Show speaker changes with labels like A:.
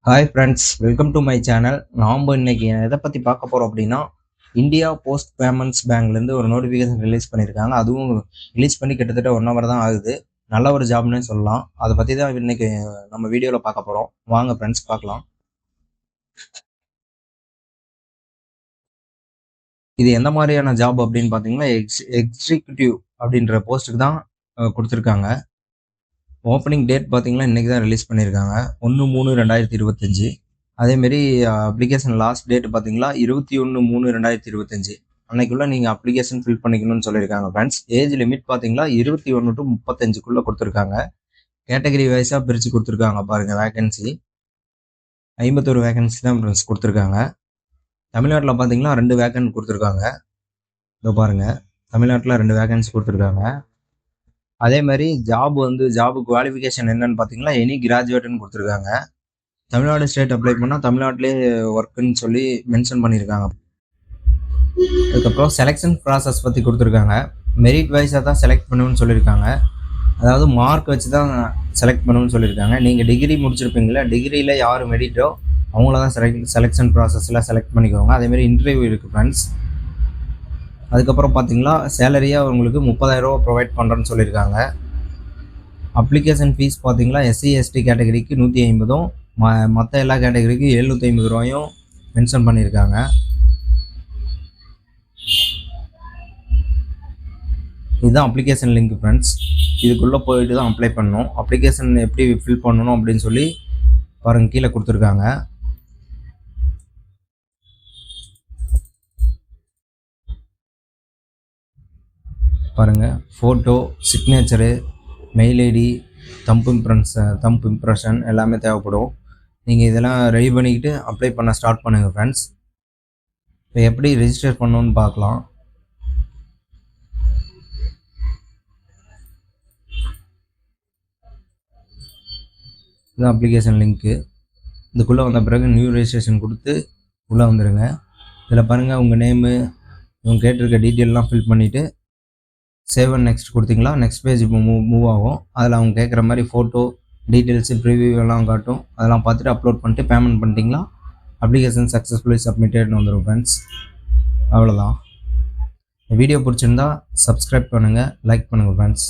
A: Hi friends, welcome to my channel. நாம் இன்னைக்கு எதை பற்றி பார்க்க போகிறோம் அப்படின்னா, இந்தியா போஸ்ட் பேமெண்ட்ஸ் பேங்க்லேருந்து ஒரு நோட்டிஃபிகேஷன் ரிலீஸ் பண்ணியிருக்காங்க. அதுவும் ரிலீஸ் பண்ணி கிட்டத்தட்ட 1 hour தான் ஆகுது. நல்ல ஒரு ஜாப்னே சொல்லலாம். அதை பற்றி தான் இன்னைக்கு நம்ம வீடியோவில் பார்க்க போகிறோம். வாங்க ஃப்ரெண்ட்ஸ் பார்க்கலாம். இது எந்த மாதிரியான ஜாப் அப்படின்னு பார்த்தீங்கன்னா, எக்ஸிக்யூட்டிவ் அப்படின்ற போஸ்ட்டுக்கு தான் கொடுத்துருக்காங்க. ஓப்பனிங் டேட் பார்த்தீங்கன்னா இன்றைக்கி தான் ரிலீஸ் பண்ணியிருக்காங்க, 1/3/2025. அதேமாரி அப்ளிகேஷன் லாஸ்ட் டேட் பார்த்தீங்கன்னா 21/3/2025. அன்னைக்குள்ளே நீங்கள் அப்ளிகேஷன் ஃபில் பண்ணிக்கணும்னு சொல்லியிருக்காங்க ஃப்ரெண்ட்ஸ். ஏஜ் லிமிட் பார்த்தீங்கன்னா 21 to 35 கொடுத்துருக்காங்க. கேட்டகரி வைஸாக பிரித்து கொடுத்துருக்காங்க பாருங்கள். வேகன்சி 51 வேகன்சி தான் ஃப்ரெண்ட்ஸ் கொடுத்துருக்காங்க. தமிழ்நாட்டில் பார்த்தீங்கன்னா 2 வேகன்சி கொடுத்துருக்காங்க. இதோ பாருங்கள், தமிழ்நாட்டில் 2 வேகன்சி கொடுத்துருக்காங்க. அதே மாதிரி ஜாபு குவாலிஃபிகேஷன் என்னன்னு பார்த்தீங்கன்னா எனி கிராஜுவேட்னு கொடுத்துருக்காங்க. தமிழ்நாடு ஸ்டேட் அப்ளை பண்ணால் தமிழ்நாட்டிலே ஒர்க்குன்னு சொல்லி மென்ஷன் பண்ணியிருக்காங்க. அதுக்கப்புறம் செலெக்ஷன் ப்ராசஸ் பற்றி கொடுத்துருக்காங்க. மெரிட் வைஸாக தான் செலக்ட் பண்ணணும்னு சொல்லியிருக்காங்க. அதாவது மார்க் வச்சு தான் செலக்ட் பண்ணணும்னு சொல்லியிருக்காங்க. நீங்கள் டிகிரி முடிச்சிருப்பீங்களா, டிகிரியில் யார் மெரிட்டோ அவங்கள தான் செலெக்ஷன் ப்ராசஸில் செலக்ட் பண்ணிக்கோங்க. அதேமாதிரி இன்டர்வியூ இருக்குது ஃப்ரெண்ட்ஸ். அதுக்கப்புறம் பார்த்தீங்கன்னா சேலரியாக உங்களுக்கு 30,000 ரூபா ப்ரொவைட் பண்ணுறேன்னு சொல்லியிருக்காங்க. அப்ளிகேஷன் ஃபீஸ் பார்த்தீங்கன்னா SC ST கேட்டகரிக்கு 150, மற்ற எல்லா கேட்டகரிக்கும் 750 ரூபாயும் மென்ஷன் பண்ணியிருக்காங்க. இதுதான் அப்ளிகேஷன் லிங்க் ஃப்ரெண்ட்ஸ். இதுக்குள்ளே போயிட்டு தான் அப்ளை பண்ணணும். அப்ளிகேஷன் எப்படி ஃபில் பண்ணணும் அப்படின்னு சொல்லி பாருங்கள், கீழே கொடுத்துருக்காங்க. பாருங்கள், photo, signature, mail ID, thumb impression எல்லாமே தேவைப்படும். நீங்கள் இதெல்லாம் ரெடி பண்ணிக்கிட்டு அப்ளை பண்ண ஸ்டார்ட் பண்ணுங்கள் ஃப்ரெண்ட்ஸ். இப்போ எப்படி ரெஜிஸ்டர் பண்ணணும்னு பார்க்கலாம். இதுதான் அப்ளிகேஷன் லிங்க்கு. இதுக்குள்ளே வந்த பிறகு நியூ ரெஜிஸ்ட்ரேஷன் கொடுத்து உள்ளே வந்துடுங்க. இதில் பாருங்கள், உங்கள் நேமு, இவங்க கேட்டிருக்க டீட்டெயிலெலாம் ஃபில் பண்ணிவிட்டு சேவ் அண்ட் நெக்ஸ்ட் கொடுத்தீங்களா நெக்ஸ்ட் பேஜ் இப்போ மூவ் ஆகும். அதில் அவங்க கேட்குற மாதிரி ஃபோட்டோ டீட்டெயில்ஸு ப்ரிவியூ எல்லாம் காட்டும். அதெல்லாம் பார்த்துட்டு அப்லோட் பண்ணிட்டு பேமெண்ட் பண்ணிட்டீங்களா அப்ளிகேஷன் சக்ஸஸ்ஃபுல்லி சப்மிட்டட்னு வந்துடும் ஃப்ரெண்ட்ஸ். அவ்வளோதான். வீடியோ பிடிச்சிருந்தா சப்ஸ்கிரைப் பண்ணுங்கள், லைக் பண்ணுங்கள் ஃப்ரெண்ட்ஸ்.